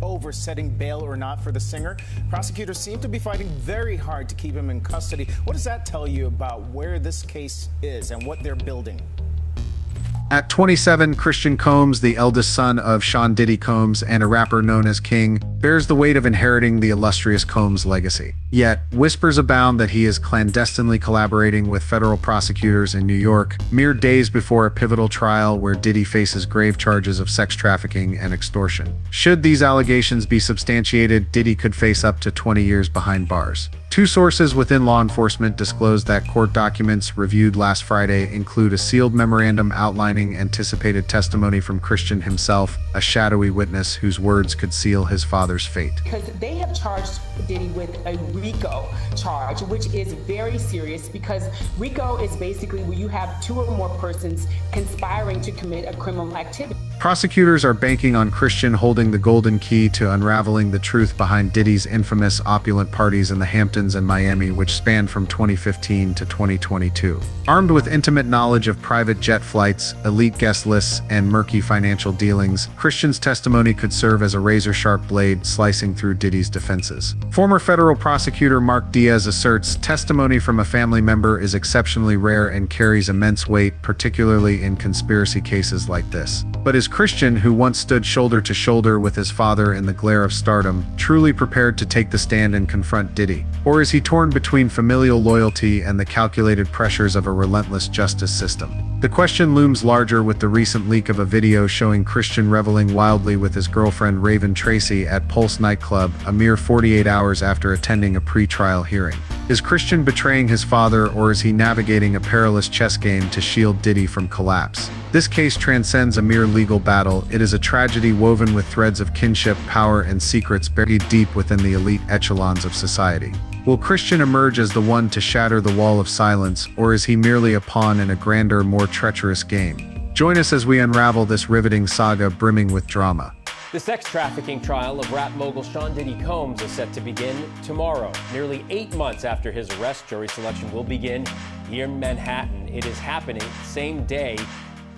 over setting bail or not for the singer. Prosecutors seem to be fighting very hard to keep him in custody. What does that tell you about where this case is and what they're building? At 27, Christian Combs, the eldest son of Sean Diddy Combs and a rapper known as King, bears the weight of inheriting the illustrious Combs legacy. Yet, whispers abound that he is clandestinely collaborating with federal prosecutors in New York, mere days before a pivotal trial where Diddy faces grave charges of sex trafficking and extortion. Should these allegations be substantiated, Diddy could face up to 20 years behind bars. Two sources within law enforcement disclosed that court documents reviewed last Friday include a sealed memorandum outlining anticipated testimony from Christian himself, a shadowy witness whose words could seal his father's fate. Because they have charged Diddy with a RICO charge, which is very serious because RICO is basically where you have two or more persons conspiring to commit a criminal activity. Prosecutors are banking on Christian holding the golden key to unraveling the truth behind Diddy's infamous opulent parties in the Hamptons and Miami, which spanned from 2015 to 2022. Armed with intimate knowledge of private jet flights, elite guest lists, and murky financial dealings, Christian's testimony could serve as a razor-sharp blade slicing through Diddy's defenses. Former federal prosecutor Mark Diaz asserts testimony from a family member is exceptionally rare and carries immense weight, particularly in conspiracy cases like this. But is Christian, who once stood shoulder to shoulder with his father in the glare of stardom, truly prepared to take the stand and confront Diddy? Or is he torn between familial loyalty and the calculated pressures of a relentless justice system? The question looms larger with the recent leak of a video showing Christian reveling wildly with his girlfriend Raven Tracy at Pulse nightclub a mere 48 hours after attending a pre-trial hearing. Is Christian betraying his father, or is he navigating a perilous chess game to shield Diddy from collapse? This case transcends a mere legal battle. It is a tragedy woven with threads of kinship, power, and secrets buried deep within the elite echelons of society. Will Christian emerge as the one to shatter the wall of silence, or is he merely a pawn in a grander, more treacherous game? Join us as we unravel this riveting saga brimming with drama. The sex trafficking trial of rap mogul Sean Diddy Combs is set to begin tomorrow. Nearly 8 months after his arrest, jury selection will begin here in Manhattan. It is happening same day.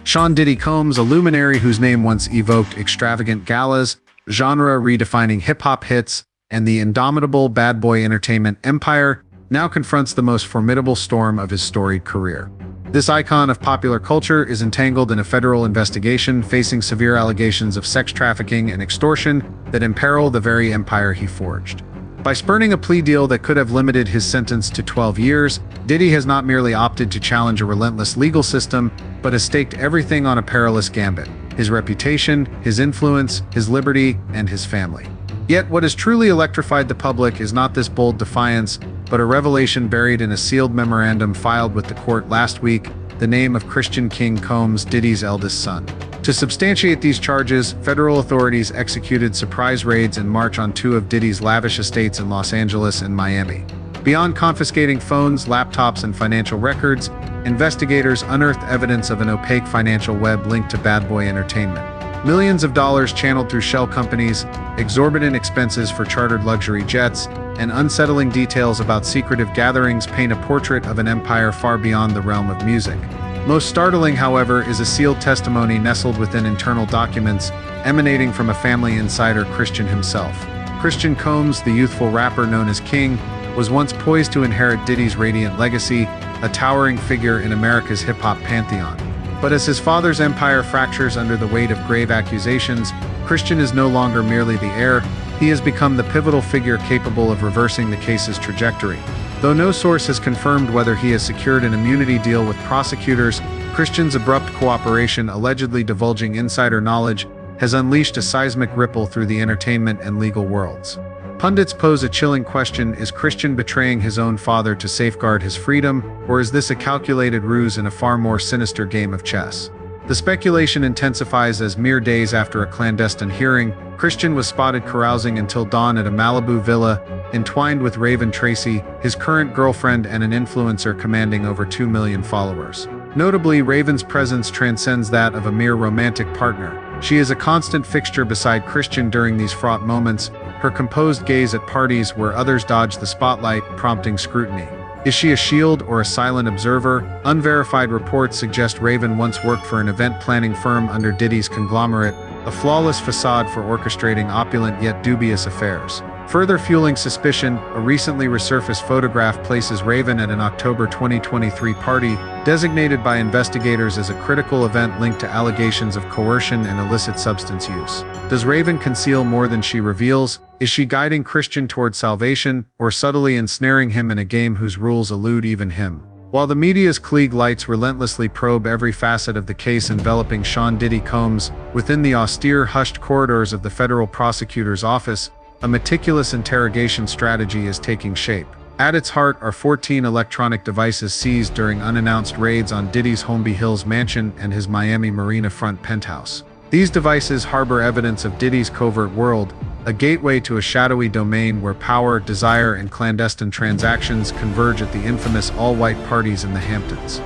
Sean Diddy Combs, a luminary whose name once evoked extravagant galas, genre-redefining hip-hop hits, and the indomitable bad boy entertainment empire, now confronts the most formidable storm of his storied career. This icon of popular culture is entangled in a federal investigation facing severe allegations of sex trafficking and extortion that imperil the very empire he forged. By spurning a plea deal that could have limited his sentence to 12 years, Diddy has not merely opted to challenge a relentless legal system, but has staked everything on a perilous gambit: his reputation, his influence, his liberty, and his family. Yet what has truly electrified the public is not this bold defiance, but a revelation buried in a sealed memorandum filed with the court last week: the name of Christian King Combs, Diddy's eldest son. To substantiate these charges, federal authorities executed surprise raids in March on two of Diddy's lavish estates in Los Angeles and Miami. Beyond confiscating phones, laptops, and financial records, investigators unearthed evidence of an opaque financial web linked to Bad Boy Entertainment. Millions of dollars channeled through shell companies, exorbitant expenses for chartered luxury jets, and unsettling details about secretive gatherings paint a portrait of an empire far beyond the realm of music. Most startling, however, is a sealed testimony nestled within internal documents emanating from a family insider, Christian himself. Christian Combs, the youthful rapper known as King, was once poised to inherit Diddy's radiant legacy, a towering figure in America's hip-hop pantheon. But as his father's empire fractures under the weight of grave accusations, Christian is no longer merely the heir. He has become the pivotal figure capable of reversing the case's trajectory. Though no source has confirmed whether he has secured an immunity deal with prosecutors, Christian's abrupt cooperation, allegedly divulging insider knowledge, has unleashed a seismic ripple through the entertainment and legal worlds. Pundits pose a chilling question: is Christian betraying his own father to safeguard his freedom, or is this a calculated ruse in a far more sinister game of chess? The speculation intensifies as mere days after a clandestine hearing, Christian was spotted carousing until dawn at a Malibu villa, entwined with Raven Tracy, his current girlfriend and an influencer commanding over 2 million followers. Notably, Raven's presence transcends that of a mere romantic partner. She is a constant fixture beside Christian during these fraught moments, her composed gaze at parties where others dodge the spotlight, prompting scrutiny. Is she a shield or a silent observer? Unverified reports suggest Raven once worked for an event planning firm under Diddy's conglomerate, a flawless facade for orchestrating opulent yet dubious affairs. Further fueling suspicion, a recently resurfaced photograph places Raven at an October 2023 party, designated by investigators as a critical event linked to allegations of coercion and illicit substance use. Does Raven conceal more than she reveals? Is she guiding Christian toward salvation, or subtly ensnaring him in a game whose rules elude even him? While the media's Klieg lights relentlessly probe every facet of the case enveloping Sean Diddy Combs, within the austere, hushed corridors of the federal prosecutor's office, a meticulous interrogation strategy is taking shape. At its heart are 14 electronic devices seized during unannounced raids on Diddy's Holmby Hills mansion and his Miami Marina front penthouse. These devices harbor evidence of Diddy's covert world, a gateway to a shadowy domain where power, desire, and clandestine transactions converge at the infamous all-white parties in the Hamptons.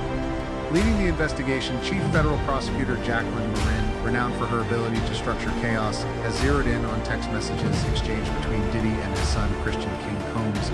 Leading the investigation, Chief Federal Prosecutor Jacqueline Marin, renowned for her ability to structure chaos, has zeroed in on text messages exchanged between Diddy and his son Christian King Combs.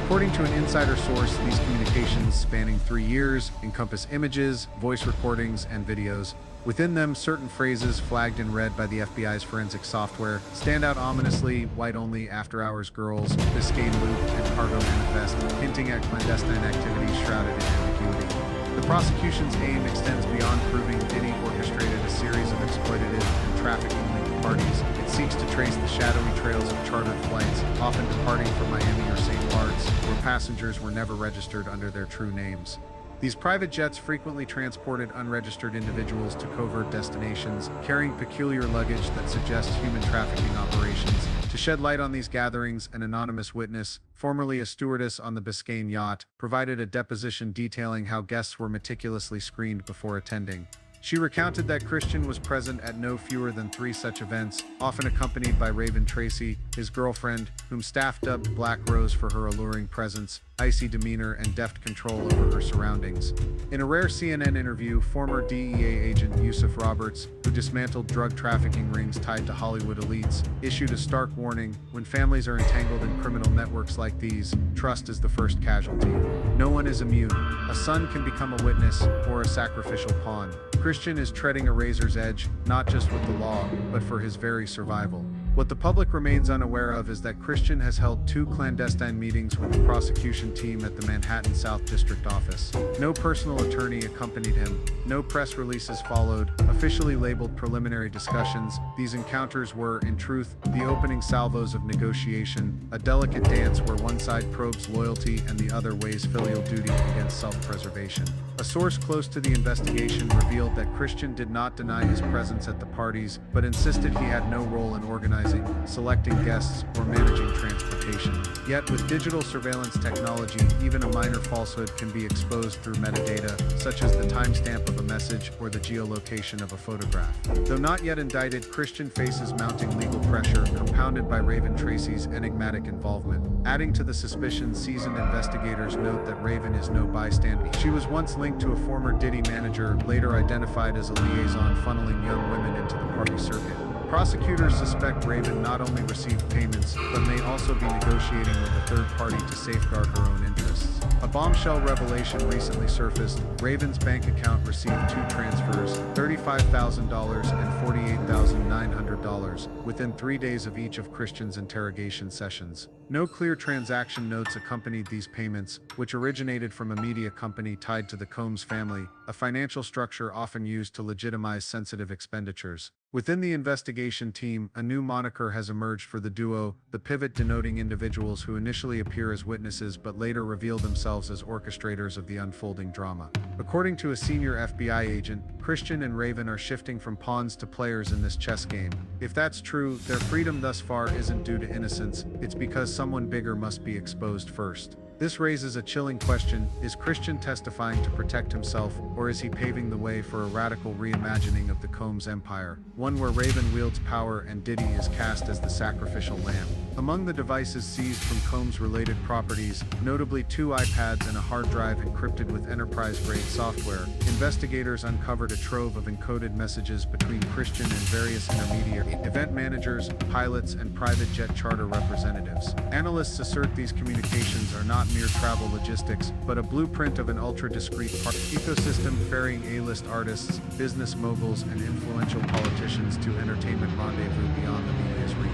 According to an insider source, these communications, spanning 3 years, encompass images, voice recordings, and videos. Within them, certain phrases flagged in red by the FBI's forensic software stand out ominously: white-only, after-hours girls, Biscayne loop, and cargo manifest, hinting at clandestine activities shrouded in ambiguity. The prosecution's aim extends beyond proving Diddy orchestrated a series of exploitative and trafficking-linked parties. It seeks to trace the shadowy trails of chartered flights, often departing from Miami or St. Bart's, where passengers were never registered under their true names. These private jets frequently transported unregistered individuals to covert destinations, carrying peculiar luggage that suggests human trafficking operations. To shed light on these gatherings, an anonymous witness, formerly a stewardess on the Biscayne yacht, provided a deposition detailing how guests were meticulously screened before attending. She recounted that Christian was present at no fewer than 3 such events, often accompanied by Raven Tracy, his girlfriend, whom staff dubbed Black Rose for her alluring presence, icy demeanor, and deft control over her surroundings. In a rare CNN interview, former DEA agent Yusuf Roberts, who dismantled drug trafficking rings tied to Hollywood elites, issued a stark warning: when families are entangled in criminal networks like these, trust is the first casualty. No one is immune. A son can become a witness or a sacrificial pawn. Christian is treading a razor's edge, not just with the law, but for his very survival. What the public remains unaware of is that Christian has held 2 clandestine meetings with the prosecution team at the Manhattan South District Office. No personal attorney accompanied him. No press releases followed. Officially labeled preliminary discussions, these encounters were, in truth, the opening salvos of negotiation, a delicate dance where one side probes loyalty and the other weighs filial duty against self-preservation. A source close to the investigation revealed that Christian did not deny his presence at the parties, but insisted he had no role in organizing, selecting guests, or managing transportation. Yet, with digital surveillance technology, even a minor falsehood can be exposed through metadata, such as the timestamp of a message or the geolocation of a photograph. Though not yet indicted, Christian faces mounting legal pressure, compounded by Raven Tracy's enigmatic involvement. Adding to the suspicion, seasoned investigators note that Raven is no bystander. She was once linked to a former Diddy manager, later identified as a liaison funneling young women into the party circuit. Prosecutors suspect Raven not only received payments, but may also be negotiating with a third party to safeguard her own interests. A bombshell revelation recently surfaced: Raven's bank account received 2 transfers, $35,000 and $48,900, within 3 days of each of Christian's interrogation sessions. No clear transaction notes accompanied these payments, which originated from a media company tied to the Combs family, a financial structure often used to legitimize sensitive expenditures. Within the investigation team, a new moniker has emerged for the duo, the pivot, denoting individuals who initially appear as witnesses but later reveal themselves as orchestrators of the unfolding drama. According to a senior FBI agent, Christian and Raven are shifting from pawns to players in this chess game. If that's true, their freedom thus far isn't due to innocence, it's because someone bigger must be exposed first. This raises a chilling question: is Christian testifying to protect himself, or is he paving the way for a radical reimagining of the Combs empire, one where Raven wields power and Diddy is cast as the sacrificial lamb? Among the devices seized from Combs-related properties, notably 2 iPads and a hard drive encrypted with enterprise-grade software, investigators uncovered a trove of encoded messages between Christian and various intermediary event managers, pilots, and private jet charter representatives. Analysts assert these communications are not mere travel logistics, but a blueprint of an ultra-discreet ecosystem ferrying A-list artists, business moguls, and influential politicians to entertainment rendezvous beyond the media's reach.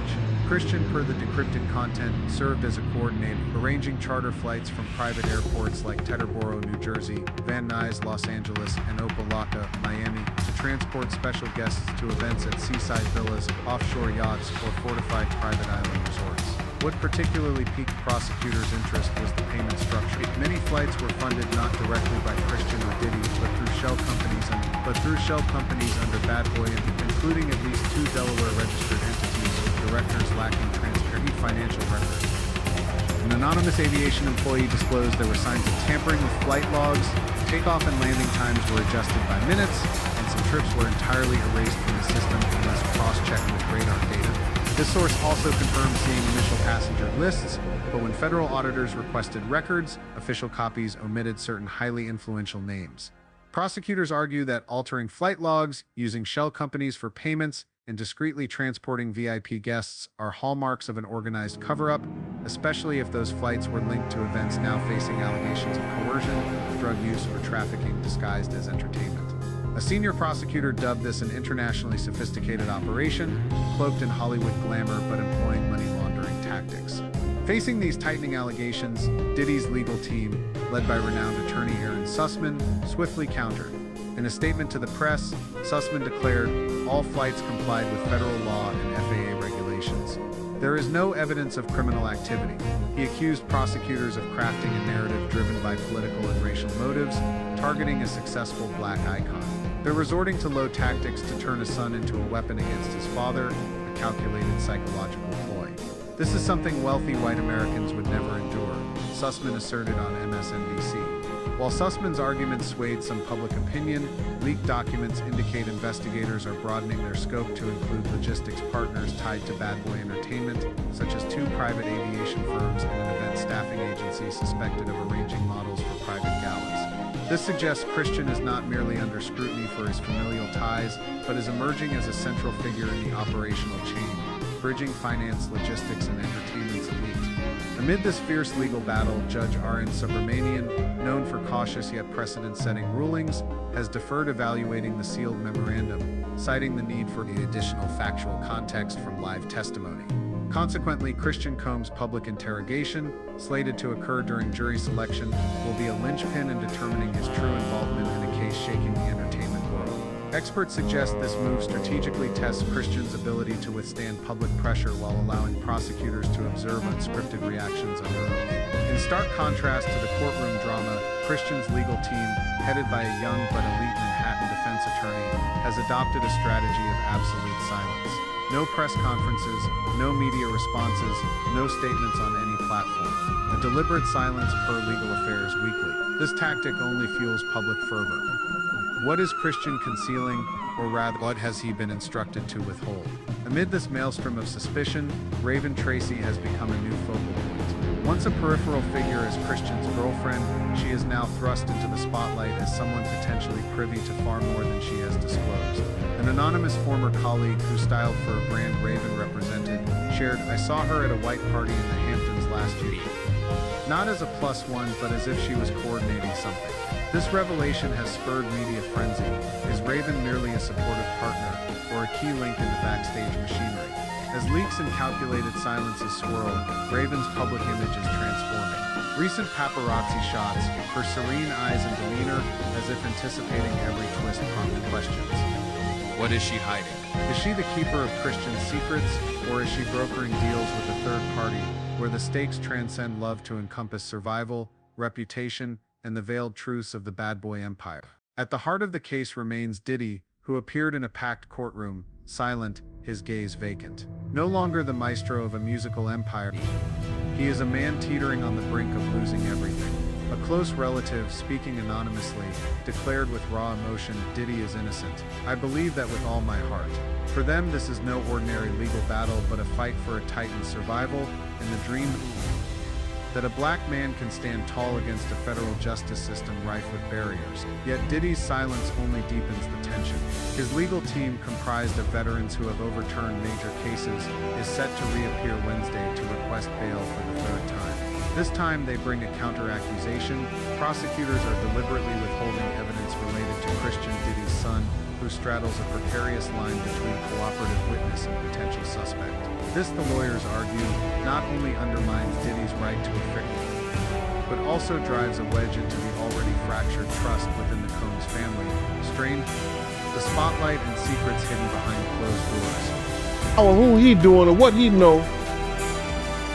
Christian, per the decrypted content, served as a coordinator, arranging charter flights from private airports like Teterboro, New Jersey, Van Nuys, Los Angeles, and Opa-locka, Miami, to transport special guests to events at seaside villas, offshore yachts, or fortified private island resorts. What particularly piqued prosecutors' interest was the payment structure. Many flights were funded not directly by Christian or Diddy, but through shell companies under Bad Boy, including at least 2 Delaware-registered entities with directors lacking transparent financial records. An anonymous aviation employee disclosed there were signs of tampering with flight logs, takeoff and landing times were adjusted by minutes, and some trips were entirely erased from the system unless cross-checked with radar data. This source also confirmed seeing initial passenger lists, but when federal auditors requested records, official copies omitted certain highly influential names. Prosecutors argue that altering flight logs, using shell companies for payments, and discreetly transporting VIP guests are hallmarks of an organized cover-up, especially if those flights were linked to events now facing allegations of coercion, drug use, or trafficking disguised as entertainment. A senior prosecutor dubbed this an internationally sophisticated operation, cloaked in Hollywood glamour but employing money laundering tactics. Facing these tightening allegations, Diddy's legal team, led by renowned attorney Aaron Sussman, swiftly countered. In a statement to the press, Sussman declared, all flights complied with federal law and FAA regulations. There is no evidence of criminal activity. He accused prosecutors of crafting a narrative driven by political and racial motives, targeting a successful black icon. They're resorting to low tactics to turn a son into a weapon against his father, a calculated psychological ploy. This is something wealthy white Americans would never endure, Sussman asserted on MSNBC. While Sussman's arguments swayed some public opinion, leaked documents indicate investigators are broadening their scope to include logistics partners tied to Bad Boy Entertainment, such as 2 private aviation firms and an event staffing agency suspected of arranging models for private galas. This suggests Christian is not merely under scrutiny for his familial ties, but is emerging as a central figure in the operational chain, bridging finance, logistics, and entertainment's elite. Amid this fierce legal battle, Judge R.N. Subramanian, known for cautious yet precedent-setting rulings, has deferred evaluating the sealed memorandum, citing the need for the additional factual context from live testimony. Consequently, Christian Combs' public interrogation, slated to occur during jury selection, will be a linchpin in determining his true involvement in a case shaking the entertainment world. Experts suggest this move strategically tests Christian's ability to withstand public pressure while allowing prosecutors to observe unscripted reactions under oath. In stark contrast to the courtroom drama, Christian's legal team, headed by a young but elite Manhattan defense attorney, has adopted a strategy of absolute silence. No press conferences, no media responses, no statements on any platform. A deliberate silence per Legal Affairs Weekly. This tactic only fuels public fervor. What is Christian concealing, or rather, what has he been instructed to withhold? Amid this maelstrom of suspicion, Raven Tracy has become a new focal point. Once a peripheral figure as Christian's girlfriend, she is now thrust into the spotlight as someone potentially privy to far more than she has disclosed. An anonymous former colleague who styled for a brand Raven represented shared, "I saw her at a white party in the Hamptons last year. Not as a +1, but as if she was coordinating something." This revelation has spurred media frenzy. Is Raven merely a supportive partner, or a key link in the backstage machinery? As leaks and calculated silences swirl, Raven's public image is transforming. Recent paparazzi shots, her serene eyes and demeanor, as if anticipating every twist, prompted questions. What is she hiding? Is she the keeper of Christian's secrets, or is she brokering deals with a third party, where the stakes transcend love to encompass survival, reputation, and the veiled truths of the Bad Boy empire? At the heart of the case remains Diddy, who appeared in a packed courtroom, silent, his gaze vacant. No longer the maestro of a musical empire, he is a man teetering on the brink of losing everything. A close relative, speaking anonymously, declared with raw emotion, "Diddy is innocent. I believe that with all my heart." For them, this is no ordinary legal battle, but a fight for a Titan's survival, and the dream that a black man can stand tall against a federal justice system rife with barriers. Yet Diddy's silence only deepens the tension. His legal team, comprised of veterans who have overturned major cases, is set to reappear Wednesday to request bail for the third time. This time they bring a counter-accusation. Prosecutors are deliberately withholding evidence related to Christian Diddy's son, who straddles a precarious line between cooperative witness and potential suspect. This, the lawyers argue, not only undermines Diddy's right to a fair trial, but also drives a wedge into the already fractured trust within the Combs family, strained the spotlight and secrets hidden behind closed doors. Oh, who he doing or what he know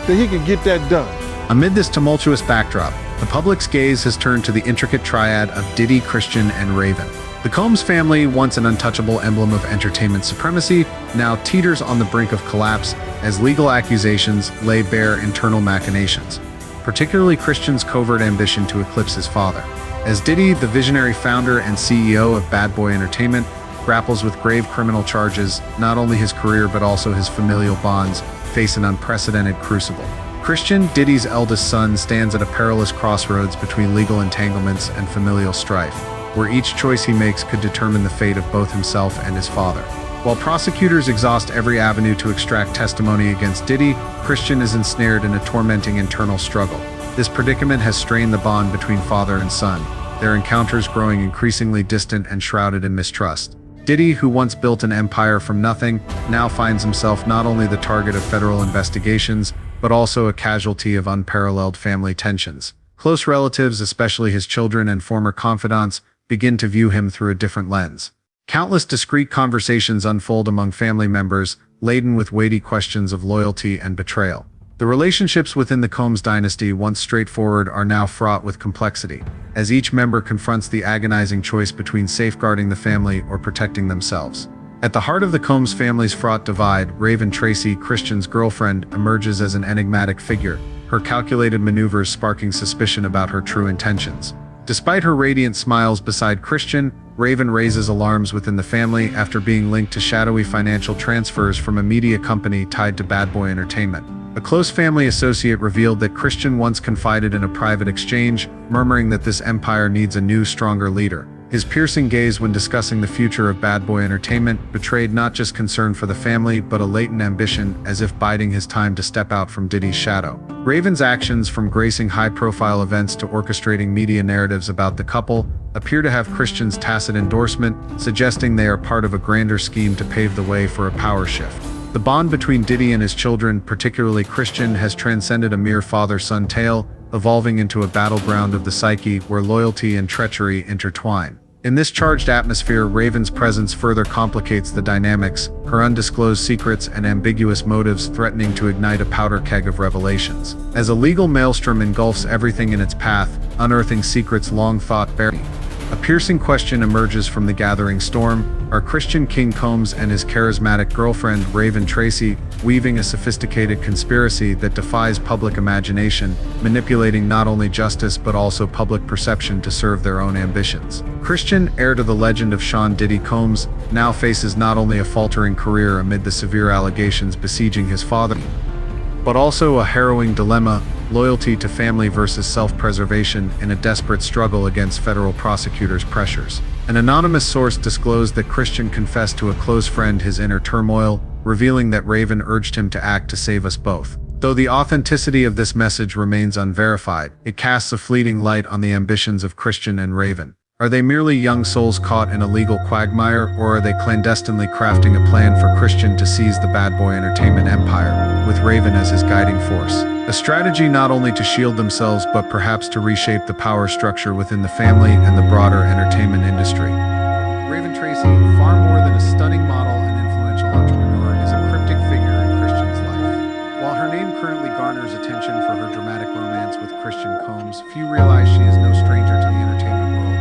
that he can get that done. Amid this tumultuous backdrop, the public's gaze has turned to the intricate triad of Diddy, Christian, and Raven. The Combs family, once an untouchable emblem of entertainment supremacy, now teeters on the brink of collapse as legal accusations lay bare internal machinations, particularly Christian's covert ambition to eclipse his father. As Diddy, the visionary founder and CEO of Bad Boy Entertainment, grapples with grave criminal charges, not only his career but also his familial bonds face an unprecedented crucible. Christian, Diddy's eldest son, stands at a perilous crossroads between legal entanglements and familial strife, where each choice he makes could determine the fate of both himself and his father. While prosecutors exhaust every avenue to extract testimony against Diddy, Christian is ensnared in a tormenting internal struggle. This predicament has strained the bond between father and son, their encounters growing increasingly distant and shrouded in mistrust. Diddy, who once built an empire from nothing, now finds himself not only the target of federal investigations, but also a casualty of unparalleled family tensions. Close relatives, especially his children and former confidants, begin to view him through a different lens. Countless discreet conversations unfold among family members, laden with weighty questions of loyalty and betrayal. The relationships within the Combs dynasty, once straightforward, are now fraught with complexity, as each member confronts the agonizing choice between safeguarding the family or protecting themselves. At the heart of the Combs family's fraught divide, Raven Tracy, Christian's girlfriend, emerges as an enigmatic figure, her calculated maneuvers sparking suspicion about her true intentions. Despite her radiant smiles beside Christian, Raven raises alarms within the family after being linked to shadowy financial transfers from a media company tied to Bad Boy Entertainment. A close family associate revealed that Christian once confided in a private exchange, murmuring that this empire needs a new, stronger leader. His piercing gaze when discussing the future of Bad Boy Entertainment betrayed not just concern for the family, but a latent ambition, as if biding his time to step out from Diddy's shadow. Raven's actions, from gracing high-profile events to orchestrating media narratives about the couple, appear to have Christian's tacit endorsement, suggesting they are part of a grander scheme to pave the way for a power shift. The bond between Diddy and his children, particularly Christian, has transcended a mere father-son tale, evolving into a battleground of the psyche where loyalty and treachery intertwine. In this charged atmosphere, Raven's presence further complicates the dynamics, her undisclosed secrets and ambiguous motives threatening to ignite a powder keg of revelations. As a legal maelstrom engulfs everything in its path, unearthing secrets long thought buried, a piercing question emerges from the gathering storm. Are Christian King Combs and his charismatic girlfriend, Raven Tracy, weaving a sophisticated conspiracy that defies public imagination, manipulating not only justice but also public perception to serve their own ambitions? Christian, heir to the legend of Sean Diddy Combs, now faces not only a faltering career amid the severe allegations besieging his father, but also a harrowing dilemma: loyalty to family versus self-preservation in a desperate struggle against federal prosecutors' pressures. An anonymous source disclosed that Christian confessed to a close friend his inner turmoil, revealing that Raven urged him to act to save us both. Though the authenticity of this message remains unverified, it casts a fleeting light on the ambitions of Christian and Raven. Are they merely young souls caught in a legal quagmire, or are they clandestinely crafting a plan for Christian to seize the Bad Boy Entertainment empire, with Raven as his guiding force? A strategy not only to shield themselves but perhaps to reshape the power structure within the family and the broader entertainment industry. Raven Tracy, far more than a stunning model and influential entrepreneur, is a cryptic figure in Christian's life. While her name currently garners attention for her dramatic romance with Christian Combs, few realize she is no stranger to the entertainment world.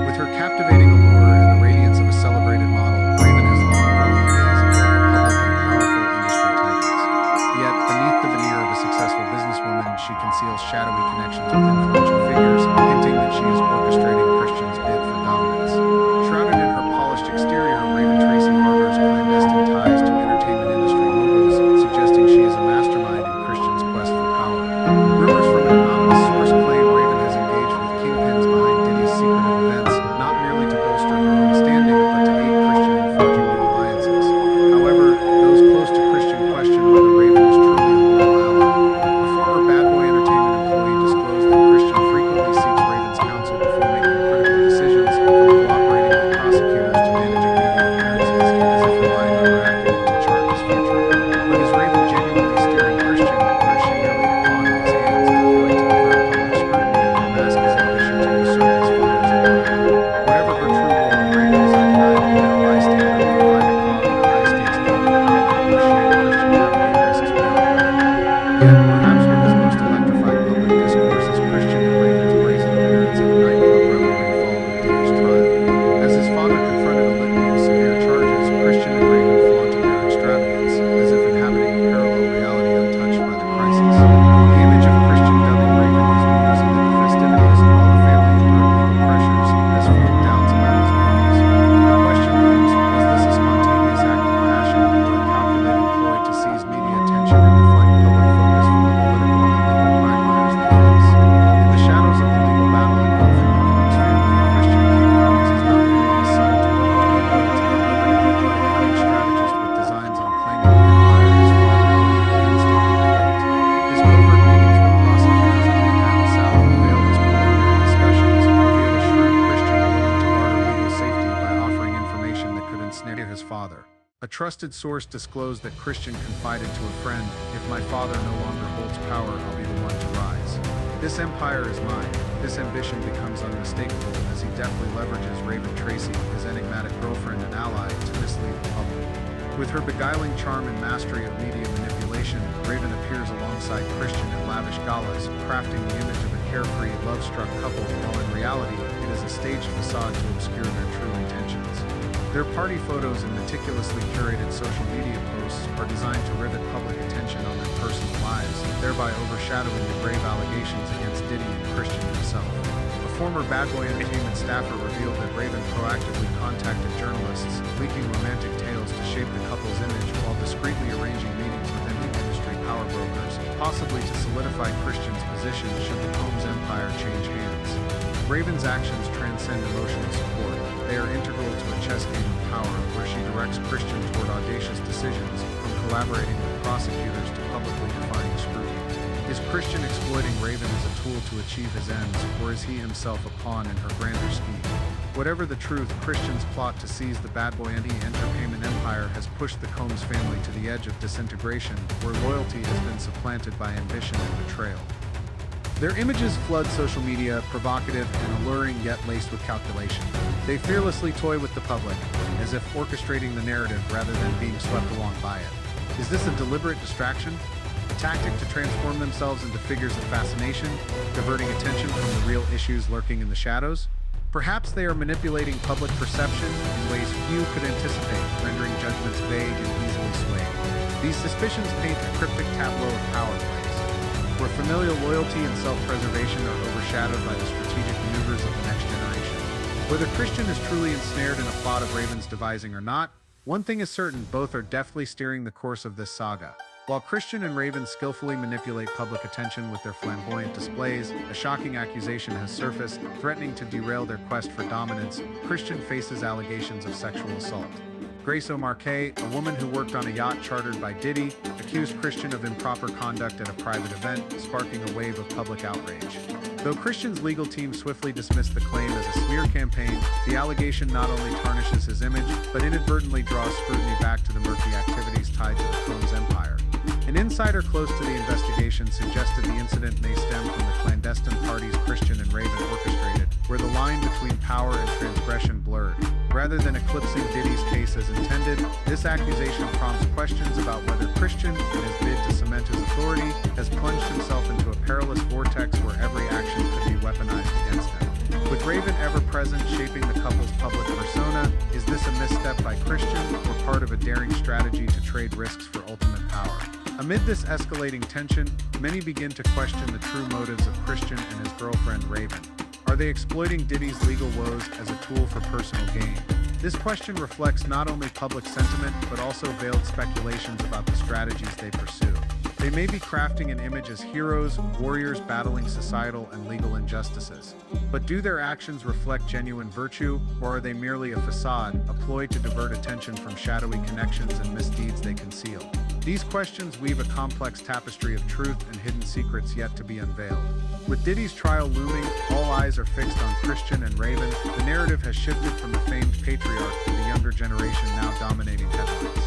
With her captivating allure and the radiance of a celebrated model, Raven has long grown the gaze of both public and powerful industry titans. Yet, beneath the veneer of a successful businesswoman, she conceals shadowy connections with influential figures, hinting that she is orchestrating Christian's bid for dominance. Shrouded in her polished exterior, Raven Tracy harbors clandestine ties to entertainment industry moguls, suggesting she is a mastermind in Christian's quest for power. Rumors from an anonymous source claim Raven has engaged with kingpins behind Diddy's secretive events, not merely to bolster her own standing, but to aid Christian in forging new alliances. However, those close to Christian question whether Raven is truly a loyal ally. A former Bad Boy Entertainment employee trusted source disclosed that Christian confided to a friend, "If my father no longer holds power, I'll be the one to rise. This empire is mine." This ambition becomes unmistakable as he deftly leverages Raven Tracy, his enigmatic girlfriend and ally, to mislead the public. With her beguiling charm and mastery of media manipulation, Raven appears alongside Christian at lavish galas, crafting the image of a carefree, love-struck couple, while in reality, it is a staged facade to obscure their true intentions. Their party photos and meticulously curated social media posts are designed to rivet public attention on their personal lives, thereby overshadowing the grave allegations against Diddy and Christian himself. A former Bad Boy Entertainment staffer revealed that Raven proactively contacted journalists, leaking romantic tales to shape the couple's image while discreetly arranging meetings with industry power brokers, possibly to solidify Christian's position should the Combs empire change hands. Raven's actions transcend emotional support. They are integral to a chess game of power where she directs Christian toward audacious decisions, from collaborating with prosecutors to publicly defying scrutiny. Is Christian exploiting Raven as a tool to achieve his ends, or is he himself a pawn in her grander scheme? Whatever the truth, Christian's plot to seize the Bad Boy entertainment empire has pushed the Combs family to the edge of disintegration, where loyalty has been supplanted by ambition and betrayal. Their images flood social media, provocative and alluring yet laced with calculation. They fearlessly toy with the public, as if orchestrating the narrative rather than being swept along by it. Is this a deliberate distraction? A tactic to transform themselves into figures of fascination, diverting attention from the real issues lurking in the shadows? Perhaps they are manipulating public perception in ways few could anticipate, rendering judgments vague and easily swayed. These suspicions paint a cryptic tableau of power plays, where familial loyalty and self-preservation are overshadowed by the strategic maneuvers of the next generation. Whether Christian is truly ensnared in a plot of Raven's devising or not, one thing is certain: both are deftly steering the course of this saga. While Christian and Raven skillfully manipulate public attention with their flamboyant displays, a shocking accusation has surfaced, threatening to derail their quest for dominance. Christian faces allegations of sexual assault. Grace O'Marquet, a woman who worked on a yacht chartered by Diddy, accused Christian of improper conduct at a private event, sparking a wave of public outrage. Though Christian's legal team swiftly dismissed the claim as a smear campaign, the allegation not only tarnishes his image, but inadvertently draws scrutiny back to the murky activities tied to the Combs empire. An insider close to the investigation suggested the incident may stem from the clandestine parties Christian and Raven orchestrated, where the line between power and transgression blurred. Rather than eclipsing Diddy's case as intended, this accusation prompts questions about whether Christian, in his bid to cement his authority, has plunged himself into a perilous vortex where every action could be weaponized against him. With Raven ever present shaping the couple's public persona, is this a misstep by Christian, or part of a daring strategy to trade risks for ultimate power? Amid this escalating tension, many begin to question the true motives of Christian and his girlfriend Raven. Are they exploiting Diddy's legal woes as a tool for personal gain? This question reflects not only public sentiment, but also veiled speculations about the strategies they pursue. They may be crafting an image as heroes, warriors battling societal and legal injustices. But do their actions reflect genuine virtue, or are they merely a facade, a ploy to divert attention from shadowy connections and misdeeds they conceal? These questions weave a complex tapestry of truth and hidden secrets yet to be unveiled. With Diddy's trial looming, all eyes are fixed on Christian and Raven. The narrative has shifted from the famed patriarch to the younger generation now dominating headlines.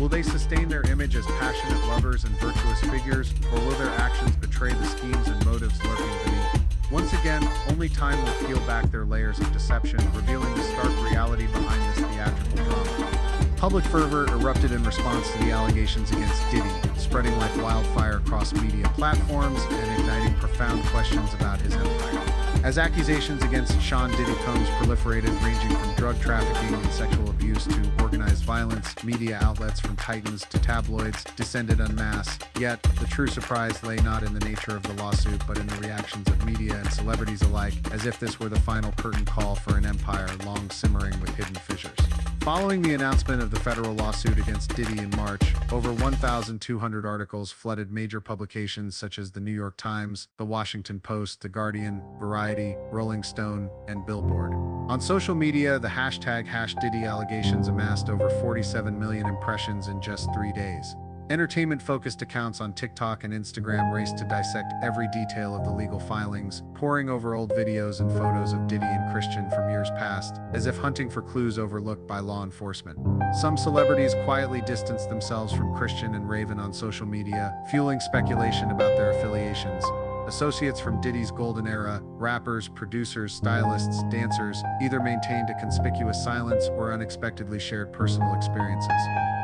Will they sustain their image as passionate lovers and virtuous figures, or will their actions betray the schemes and motives lurking beneath? Once again, only time will peel back their layers of deception, revealing the stark reality behind this theatrical drama. Public fervor erupted in response to the allegations against Diddy, spreading like wildfire across media platforms and igniting profound questions about his empire. As accusations against Sean Diddy Combs proliferated, ranging from drug trafficking and sexual abuse to organized violence, media outlets from titans to tabloids descended en masse. Yet, the true surprise lay not in the nature of the lawsuit, but in the reactions of media and celebrities alike, as if this were the final curtain call for an empire long simmering with hidden fissures. Following the announcement of the federal lawsuit against Diddy in March, over 1,200 articles flooded major publications such as the New York Times, the Washington Post, The Guardian, Variety, Rolling Stone, and Billboard. On social media, the hashtag #Diddy allegations amassed over 47 million impressions in just 3 days. Entertainment-focused accounts on TikTok and Instagram race to dissect every detail of the legal filings, poring over old videos and photos of Diddy and Christian from years past, as if hunting for clues overlooked by law enforcement. Some celebrities quietly distance themselves from Christian and Raven on social media, fueling speculation about their affiliations. Associates from Diddy's golden era, rappers, producers, stylists, dancers, either maintained a conspicuous silence or unexpectedly shared personal experiences.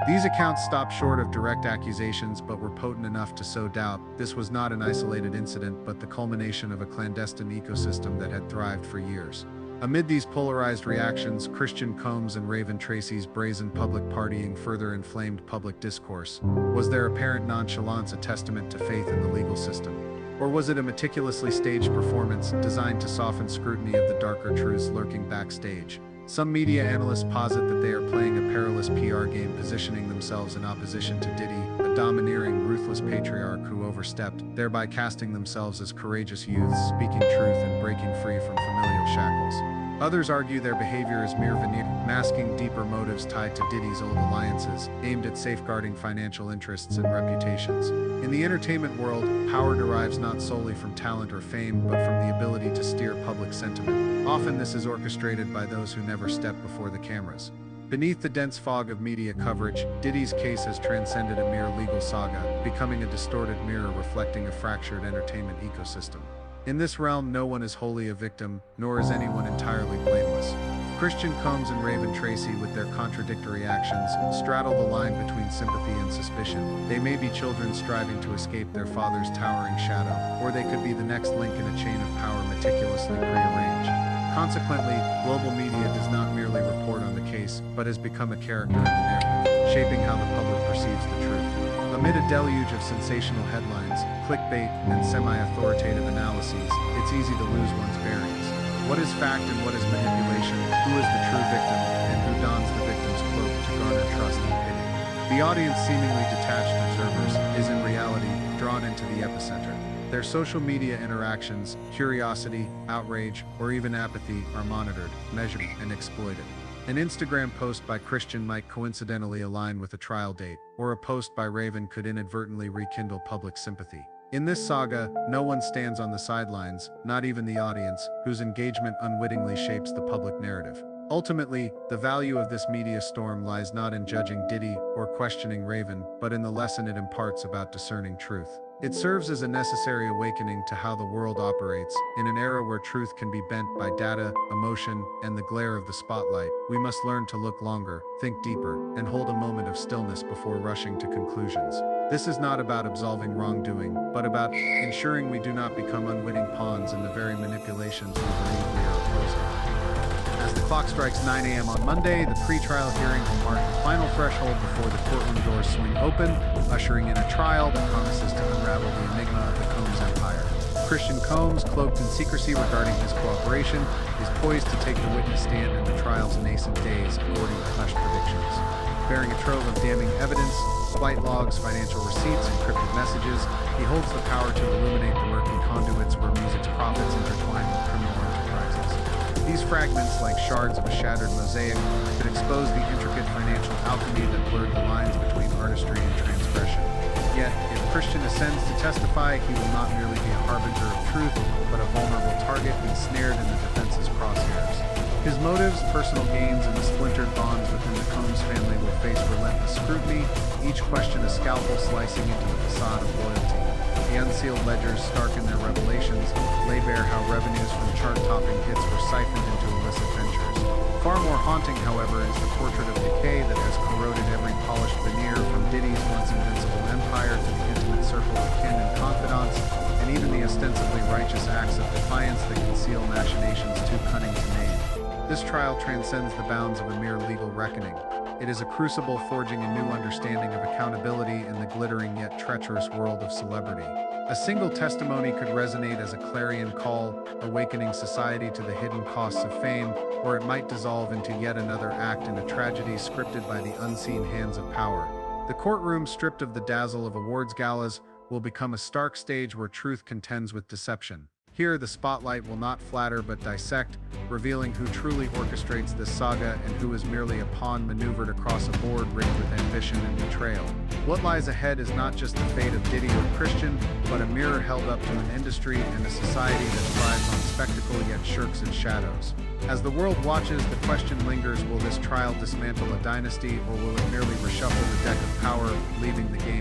These accounts stopped short of direct accusations but were potent enough to sow doubt. This was not an isolated incident but the culmination of a clandestine ecosystem that had thrived for years. Amid these polarized reactions, Christian Combs and Raven Tracy's brazen public partying further inflamed public discourse. Was their apparent nonchalance a testament to faith in the legal system? Or was it a meticulously staged performance designed to soften scrutiny of the darker truths lurking backstage? Some media analysts posit that they are playing a perilous PR game, positioning themselves in opposition to Diddy, a domineering, ruthless patriarch who overstepped, thereby casting themselves as courageous youths speaking truth and breaking free from familial shackles. Others argue their behavior is mere veneer, masking deeper motives tied to Diddy's old alliances, aimed at safeguarding financial interests and reputations. In the entertainment world, power derives not solely from talent or fame, but from the ability to steer public sentiment. Often this is orchestrated by those who never step before the cameras. Beneath the dense fog of media coverage, Diddy's case has transcended a mere legal saga, becoming a distorted mirror reflecting a fractured entertainment ecosystem. In this realm, no one is wholly a victim, nor is anyone entirely blameless. Christian Combs and Raven Tracy, with their contradictory actions, straddle the line between sympathy and suspicion. They may be children striving to escape their father's towering shadow, or they could be the next link in a chain of power meticulously prearranged. Consequently, global media does not merely report on the case, but has become a character in the narrative, shaping how the public perceives the truth. Amid a deluge of sensational headlines, clickbait, and semi-authoritative analyses, it's easy to lose one's bearings. What is fact and what is manipulation? Who is the true victim, and who dons the victim's cloak to garner trust and pity? The audience, seemingly detached observers, is in reality drawn into the epicenter. Their social media interactions, curiosity, outrage, or even apathy are monitored, measured, and exploited. An Instagram post by Christian might coincidentally align with a trial date, or a post by Raven could inadvertently rekindle public sympathy. In this saga, no one stands on the sidelines, not even the audience, whose engagement unwittingly shapes the public narrative. Ultimately, the value of this media storm lies not in judging Diddy or questioning Raven, but in the lesson it imparts about discerning truth. It serves as a necessary awakening to how the world operates. In an era where truth can be bent by data, emotion, and the glare of the spotlight, we must learn to look longer, think deeper, and hold a moment of stillness before rushing to conclusions. This is not about absolving wrongdoing, but about ensuring we do not become unwitting pawns in the very manipulations we believe we are opposing. As the clock strikes 9 a.m. on Monday, the pre-trial hearing will mark the final threshold before the courtroom doors swing open, ushering in a trial that promises to unravel the enigma of the Combs empire. Christian Combs, cloaked in secrecy regarding his cooperation, is poised to take the witness stand in the trial's nascent days, according to hushed predictions. Bearing a trove of damning evidence, flight logs, financial receipts, and encrypted messages, he holds the power to illuminate the murky conduits where music's profits intertwine with criminal enterprises. These fragments, like shards of a shattered mosaic, could expose the intricate financial alchemy that blurred the lines between artistry and transgression. Yet, if Christian ascends to testify, he will not merely be a harbinger of truth, but a vulnerable target ensnared in the defense's crosshairs. His motives, personal gains, and the splintered bonds within the Combs family will face relentless scrutiny, each question a scalpel slicing into the facade of loyalty. The unsealed ledgers, stark in their revelations, lay bare how revenues from chart-topping hits were siphoned into illicit ventures. Far more haunting, however, is the portrait of decay that has corroded every polished veneer, from Diddy's once invincible empire to the intimate circle of kin and confidants, and even the ostensibly righteous acts of defiance that conceal machinations too cunning to name. This trial transcends the bounds of a mere legal reckoning. It is a crucible forging a new understanding of accountability in the glittering yet treacherous world of celebrity. A single testimony could resonate as a clarion call, awakening society to the hidden costs of fame, or it might dissolve into yet another act in a tragedy scripted by the unseen hands of power. The courtroom, stripped of the dazzle of awards galas, will become a stark stage where truth contends with deception. Here, the spotlight will not flatter but dissect, revealing who truly orchestrates this saga and who is merely a pawn maneuvered across a board rigged with ambition and betrayal. What lies ahead is not just the fate of Diddy or Christian, but a mirror held up to an industry and a society that thrives on spectacle yet shirks its shadows. As the world watches, the question lingers: will this trial dismantle a dynasty, or will it merely reshuffle the deck of power, leaving the game